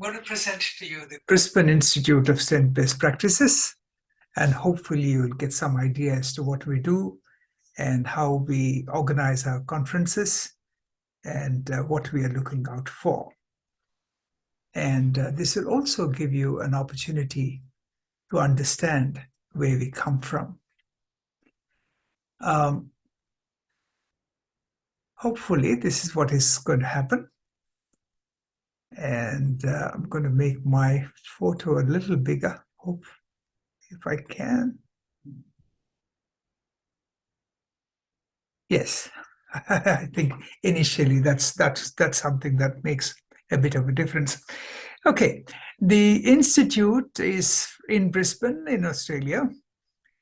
going to present to you the Brisbane Institute of Strength-Based Practices, and hopefully you'll get some idea as to what we do and how we organize our conferences and what we are looking out for. And this will also give you an opportunity to understand where we come from. Hopefully this is what is going to happen. And I'm going to make my photo a little bigger, hope if I can. Yes, I think initially that's something that makes a bit of a difference. Okay, the Institute is in Brisbane in Australia,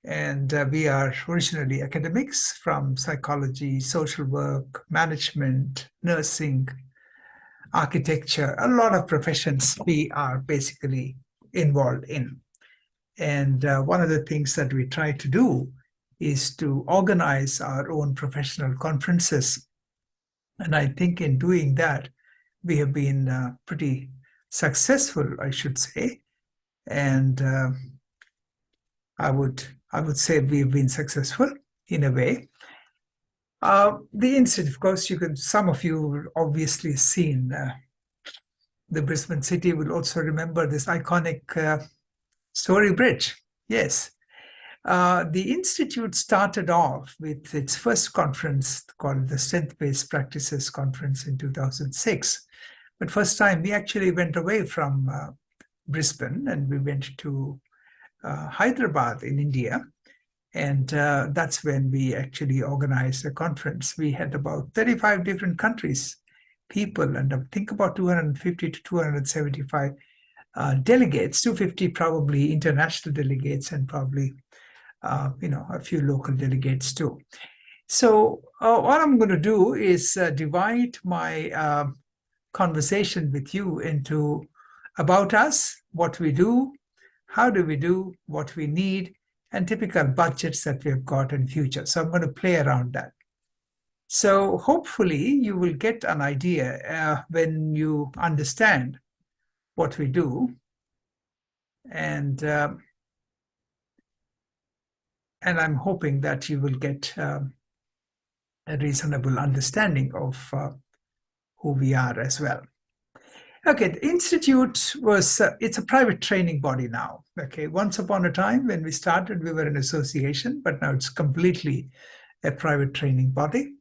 and we are originally academics from psychology, social work, management, nursing, architecture, a lot of professions we are basically involved in. And one of the things that we try to do is to organize our own professional conferences. And I think in doing that, we have been pretty successful, I should say. And I would say we've been successful in a way. The Institute, of course, some of you will obviously seen the Brisbane city will also remember this iconic Story Bridge. Yes. The Institute started off with its first conference called the Strength-Based Practices Conference in 2006. But first time we actually went away from Brisbane and we went to Hyderabad in India. And that's when we actually organized a conference. We had about 35 different countries, people, and I think about 250 to 275 delegates, 250 probably international delegates, and probably a few local delegates too. So what I'm going to do is divide my conversation with you into about us, what we do, how do we do, what we need, and typical budgets that we have got in future. So I'm going to play around that. So hopefully you will get an idea when you understand what we do, and I'm hoping that you will get a reasonable understanding of who we are as well. Okay, the Institute was, it's a private training body now. Okay, once upon a time when we started, we were an association, but now it's completely a private training body.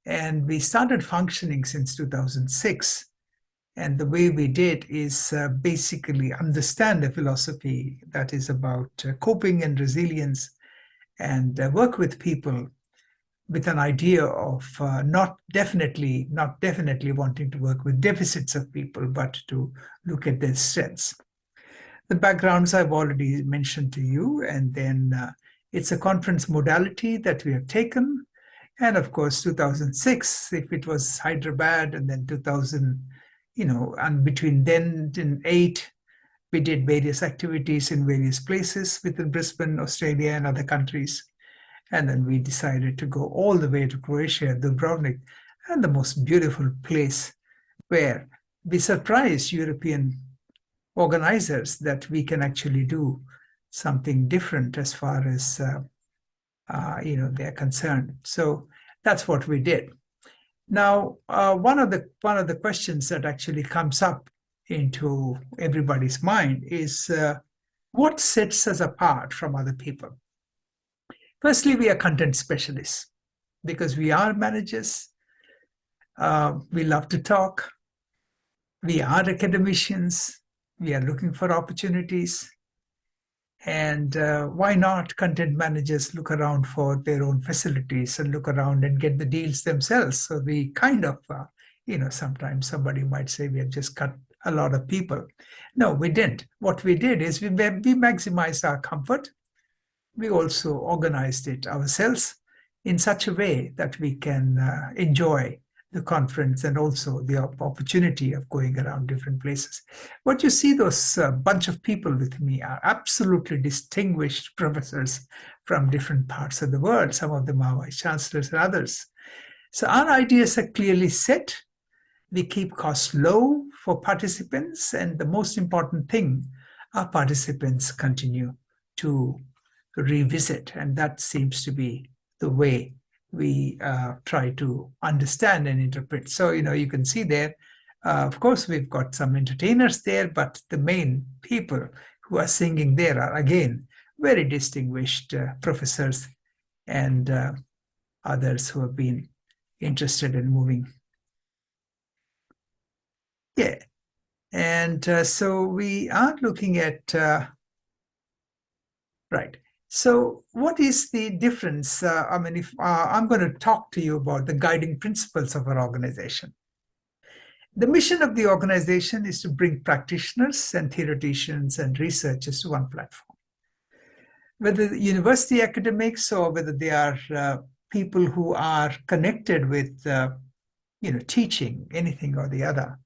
And we started functioning since 2006. And the way we did is basically understand the philosophy that is about coping and resilience, and work with people with an idea of not definitely wanting to work with deficits of people, but to look at their strengths. The backgrounds I've already mentioned to you, and then it's a conference modality that we have taken. And of course, 2006, if it was Hyderabad, and then 2000, and between then and 2008, we did various activities in various places within Brisbane, Australia, and other countries. And then we decided to go all the way to Croatia, Dubrovnik, and the most beautiful place where we surprised European organizers that we can actually do something different as far as they're concerned. So that's what we did. Now, one of the questions that actually comes up into everybody's mind is what sets us apart from other people? Firstly, we are content specialists because we are managers. We love to talk. We are academicians. We are looking for opportunities. And why not content managers look around for their own facilities and look around and get the deals themselves? So we kind of, sometimes somebody might say we have just cut a lot of people. No, we didn't. What we did is we maximized our comfort. We also organized it ourselves in such a way that we can enjoy the conference and also the opportunity of going around different places. What you see, those bunch of people with me are absolutely distinguished professors from different parts of the world. Some of them are vice chancellors and others. So our ideas are clearly set. We keep costs low for participants, and the most important thing, our participants continue to revisit, and that seems to be the way we try to understand and interpret. So, you can see there, of course, we've got some entertainers there, but the main people who are singing there are, again, very distinguished professors and others who have been interested in moving. Yeah. And so we are looking at, right. So what is the difference? If I'm going to talk to you about the guiding principles of our organization. The mission of the organization is to bring practitioners and theoreticians and researchers to one platform. Whether university academics or whether they are people who are connected with, teaching anything or the other,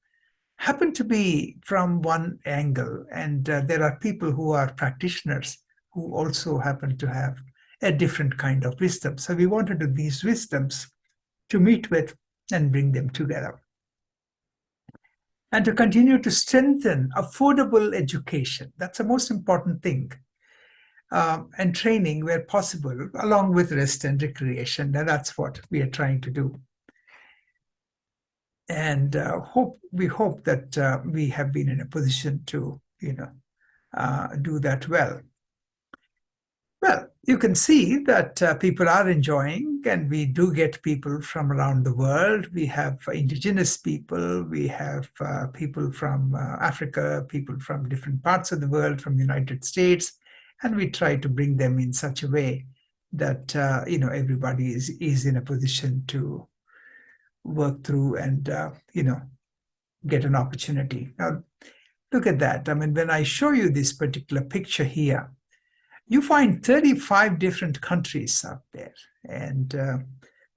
happen to be from one angle. And there are people who are practitioners who also happen to have a different kind of wisdom. So we wanted these wisdoms to meet with and bring them together. And to continue to strengthen affordable education. That's the most important thing. And training where possible, along with rest and recreation. And that's what we are trying to do. And we hope that we have been in a position to, do that well. Well, you can see that people are enjoying, and we do get people from around the world. We have indigenous people, we have people from Africa, people from different parts of the world, from the United States, and we try to bring them in such a way that, everybody is in a position to work through and, get an opportunity. Now, look at that. When I show you this particular picture here, you find 35 different countries out there, and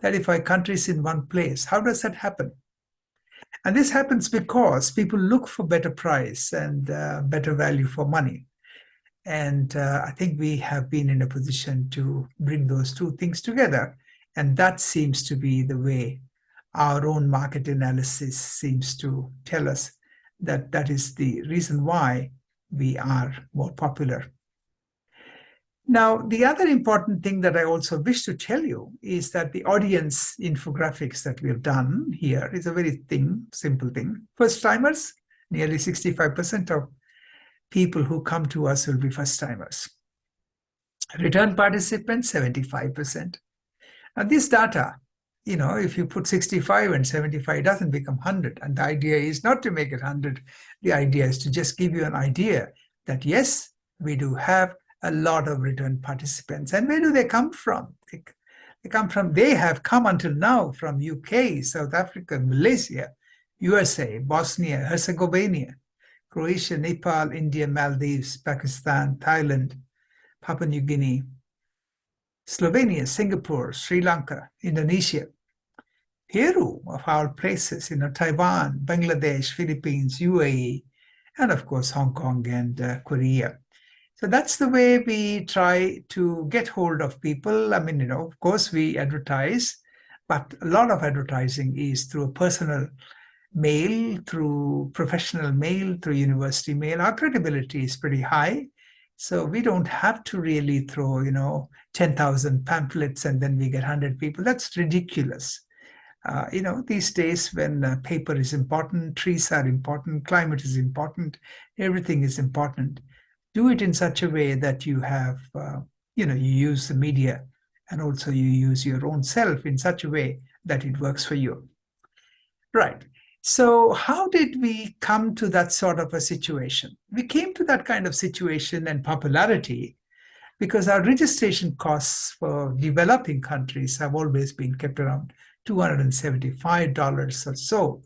35 countries in one place. How does that happen? And this happens because people look for better price and better value for money. And I think we have been in a position to bring those two things together. And that seems to be the way our own market analysis seems to tell us that that is the reason why we are more popular. Now, the other important thing that I also wish to tell you is that the audience infographics that we have done here is a very simple thing. First-timers, nearly 65% of people who come to us will be first-timers. Return participants, 75%. Now, this data, if you put 65 and 75, it doesn't become 100. And the idea is not to make it 100. The idea is to just give you an idea that, yes, we do have a lot of return participants. And where do they come from? They have come until now from UK, South Africa, Malaysia, USA, Bosnia, Herzegovina, Croatia, Nepal, India, Maldives, Pakistan, Thailand, Papua New Guinea, Slovenia, Singapore, Sri Lanka, Indonesia, Peru, of all places, Taiwan, Bangladesh, Philippines, UAE, and of course, Hong Kong and Korea. So that's the way we try to get hold of people. Of course, we advertise, but a lot of advertising is through a personal mail, through professional mail, through university mail. Our credibility is pretty high. So we don't have to really throw, 10,000 pamphlets and then we get 100 people. That's ridiculous. These days when paper is important, trees are important, climate is important, everything is important. Do it in such a way that you have, you use the media and also you use your own self in such a way that it works for you. Right. So how did we come to that sort of a situation? We came to that kind of situation and popularity because our registration costs for developing countries have always been kept around $275 or so.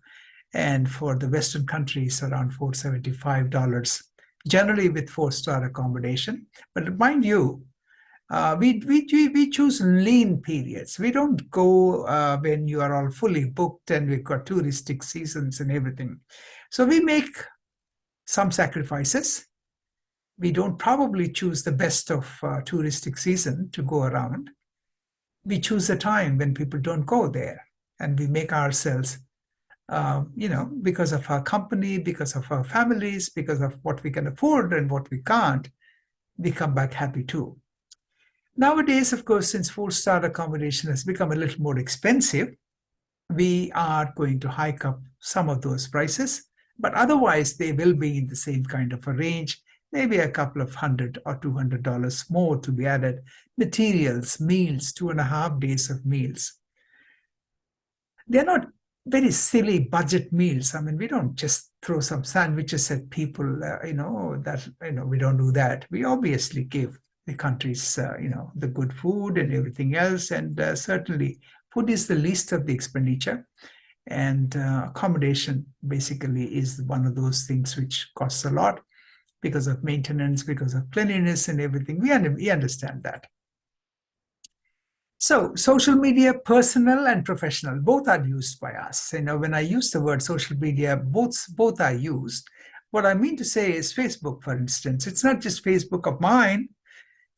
And for the Western countries, around $475. Generally with 4-star accommodation. But mind you, we choose lean periods. We don't go when you are all fully booked and we've got touristic seasons and everything. So we make some sacrifices. We don't probably choose the best of touristic season to go around. We choose a time when people don't go there, and we make ourselves because of our company, because of our families, because of what we can afford and what we can't, we come back happy too. Nowadays, of course, since four-star accommodation has become a little more expensive, we are going to hike up some of those prices, but otherwise they will be in the same kind of a range, maybe a couple of $100 or $200 more to be added. Materials, meals, 2.5 days of meals. They're not very silly budget meals. I mean, we don't just throw some sandwiches at people, we don't do that. We obviously give the countries, the good food and everything else. And certainly food is the least of the expenditure. And accommodation basically is one of those things which costs a lot because of maintenance, because of cleanliness and everything. We understand that. So social media, personal and professional, both are used by us. When I use the word social media, both are used. What I mean to say is Facebook, for instance. It's not just Facebook of mine,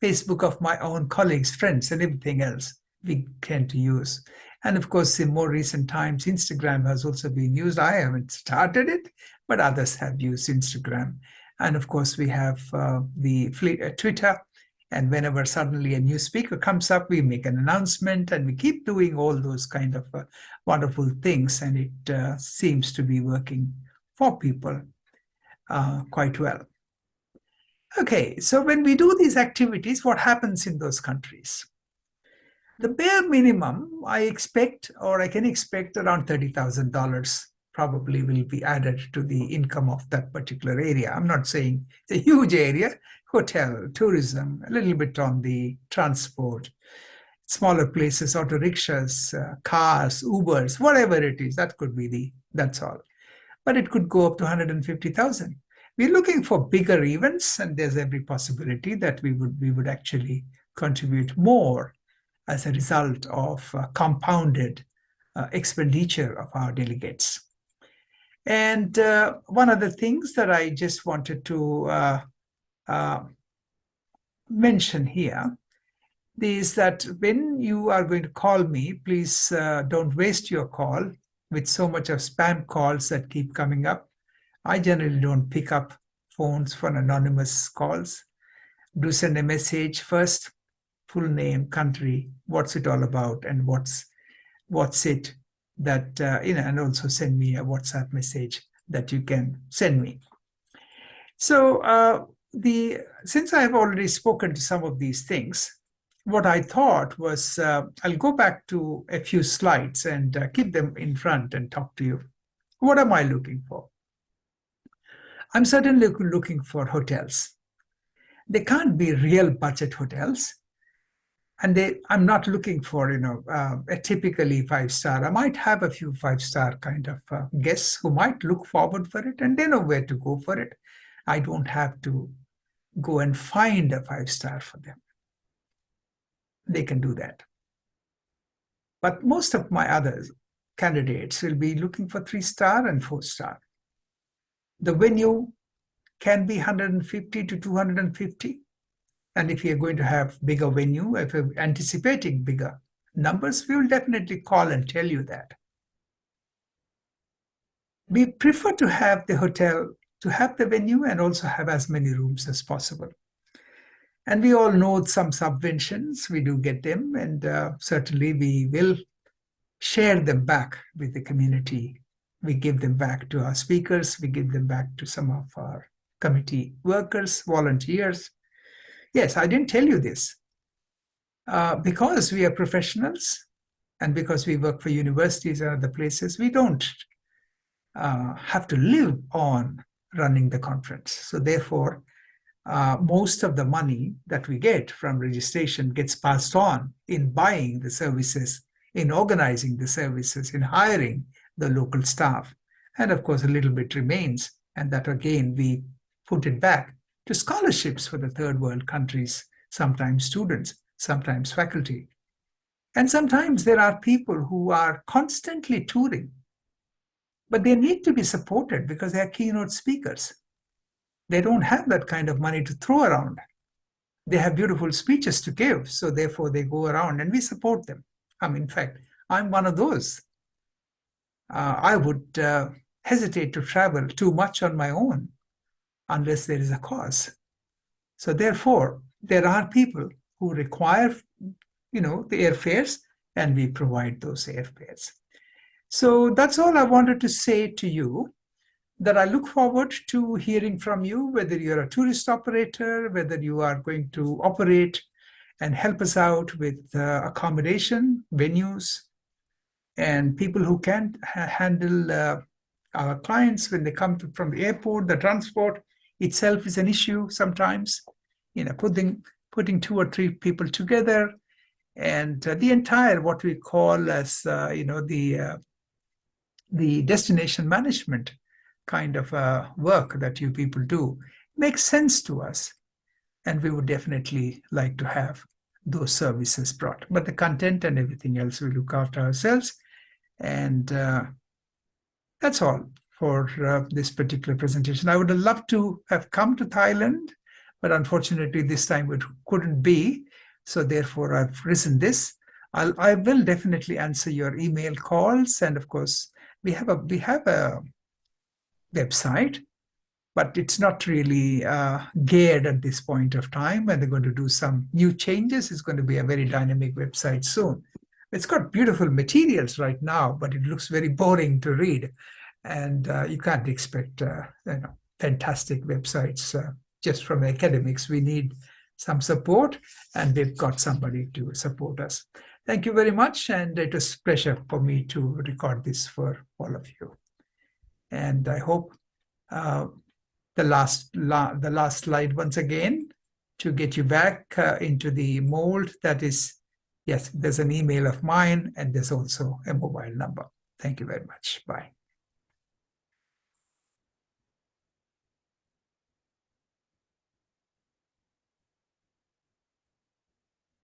Facebook of my own colleagues, friends, and everything else we tend to use. And of course, in more recent times, Instagram has also been used. I haven't started it, but others have used Instagram. And of course, we have the Twitter. And whenever suddenly a new speaker comes up, we make an announcement, and we keep doing all those kind of wonderful things. And it seems to be working for people quite well. Okay, so when we do these activities, what happens in those countries? The bare minimum, I expect, or I can expect around $30,000 probably will be added to the income of that particular area. I'm not saying it's a huge area. Hotel, tourism, a little bit on the transport, smaller places, auto rickshaws, cars, Ubers, whatever it is, that could be that's all. But it could go up to 150,000. We're looking for bigger events, and there's every possibility that we would actually contribute more as a result of compounded expenditure of our delegates. And one of the things that I just wanted to mention here is that when you are going to call me, please don't waste your call with so much of spam calls that keep coming up. I generally don't pick up phones for anonymous calls. Do send a message first, full name, country, what's it all about, and what's it that, and also send me a WhatsApp message that you can send me. So since I have already spoken to some of these things, what I thought was I'll go back to a few slides and keep them in front and talk to you. What am I looking for? I'm certainly looking for hotels. They can't be real budget hotels. And I'm not looking for, a typically 5-star. I might have a few 5-star kind of guests who might look forward for it, and they know where to go for it. I don't have to go and find a 5-star for them. They can do that. But most of my other candidates will be looking for 3-star and 4-star. The venue can be 150 to 250. And if you're going to have bigger venue, if you're anticipating bigger numbers, we will definitely call and tell you that. We prefer to have the hotel, to have the venue and also have as many rooms as possible. And we all know some subventions, we do get them, and certainly we will share them back with the community. We give them back to our speakers, we give them back to some of our committee workers, volunteers. Yes, I didn't tell you this. Because we are professionals and because we work for universities and other places, we don't have to live on running the conference. So therefore, most of the money that we get from registration gets passed on in buying the services, in organizing the services, in hiring the local staff. And of course, a little bit remains. And that again, we put it back to scholarships for the third world countries, sometimes students, sometimes faculty. And sometimes there are people who are constantly touring, but they need to be supported because they are keynote speakers. They don't have that kind of money to throw around. They have beautiful speeches to give, so therefore they go around and we support them. In fact, I'm one of those. I would hesitate to travel too much on my own unless there is a cause. So therefore, there are people who require, the airfares, and we provide those airfares. So that's all I wanted to say to you, that I look forward to hearing from you, whether you're a tourist operator, whether you are going to operate and help us out with accommodation, venues, and people who can handle our clients when they come from the airport. The transport itself is an issue sometimes, putting 2 or 3 people together, and the entire what we call as the destination management kind of work that you people do makes sense to us, and we would definitely like to have those services brought. But the content and everything else we look after ourselves, and that's all for this particular presentation. I would have loved to have come to Thailand, but unfortunately this time it couldn't be. So therefore I've written this. I will definitely answer your email calls, and of course we have a website, but it's not really geared at this point of time, and they're going to do some new changes. It's going to be a very dynamic website soon. It's got beautiful materials right now, but it looks very boring to read, and you can't expect fantastic websites just from academics. We need some support, and we've got somebody to support us. Thank you very much, and it was a pleasure for me to record this for all of you. And I hope the last slide once again, to get you back into the mold. That is, yes, there's an email of mine, and there's also a mobile number. Thank you very much. Bye.